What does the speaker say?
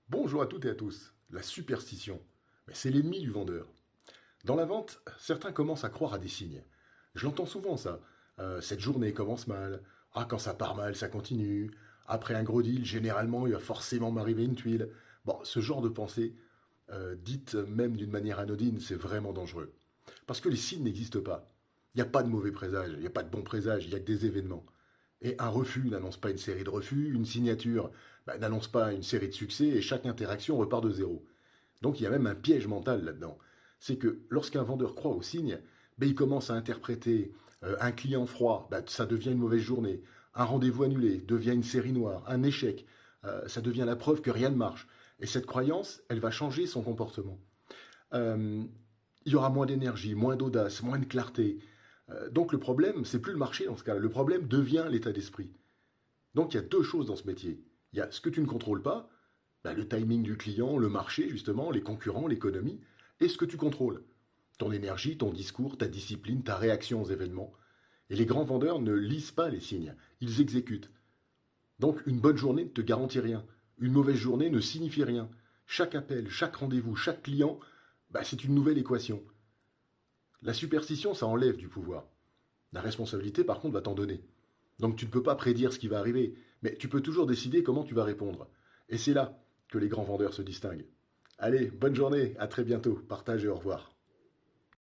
Bonjour à toutes et à tous. La superstition, mais c'est l'ennemi du vendeur. Dans la vente, certains commencent à croire à des signes. Je l'entends souvent ça. Cette journée commence mal. Ah, quand ça part mal, ça continue. Après un gros deal, généralement, il va forcément m'arriver une tuile. Bon, ce genre de pensée, dite même d'une manière anodine, c'est vraiment dangereux. Parce que les signes n'existent pas. Il n'y a pas de mauvais présage, il n'y a pas de bons présages, il n'y a que des événements. Et un refus n'annonce pas une série de refus, une signature n'annonce pas une série de succès, et chaque interaction repart de zéro. Donc il y a même un piège mental là-dedans. C'est que lorsqu'un vendeur croit aux signes, il commence à interpréter un client froid, ça devient une mauvaise journée. Un rendez-vous annulé devient une série noire, un échec, ça devient la preuve que rien ne marche. Et cette croyance, elle va changer son comportement. Euh, il y aura moins d'énergie, moins d'audace, moins de clarté. Donc le problème, c'est plus le marché dans ce cas-là. Le problème devient l'état d'esprit. Donc il y a deux choses dans ce métier. Il y a ce que tu ne contrôles pas, le timing du client, le marché justement, les concurrents, l'économie, et ce que tu contrôles. Ton énergie, ton discours, ta discipline, ta réaction aux événements. Et les grands vendeurs ne lisent pas les signes, ils exécutent. Donc une bonne journée ne te garantit rien. Une mauvaise journée ne signifie rien. Chaque appel, chaque rendez-vous, chaque client, c'est une nouvelle équation. La superstition, ça enlève du pouvoir. La responsabilité, par contre, va t'en donner. Donc tu ne peux pas prédire ce qui va arriver, mais tu peux toujours décider comment tu vas répondre. Et c'est là que les grands vendeurs se distinguent. Allez, bonne journée, à très bientôt, partage et au revoir.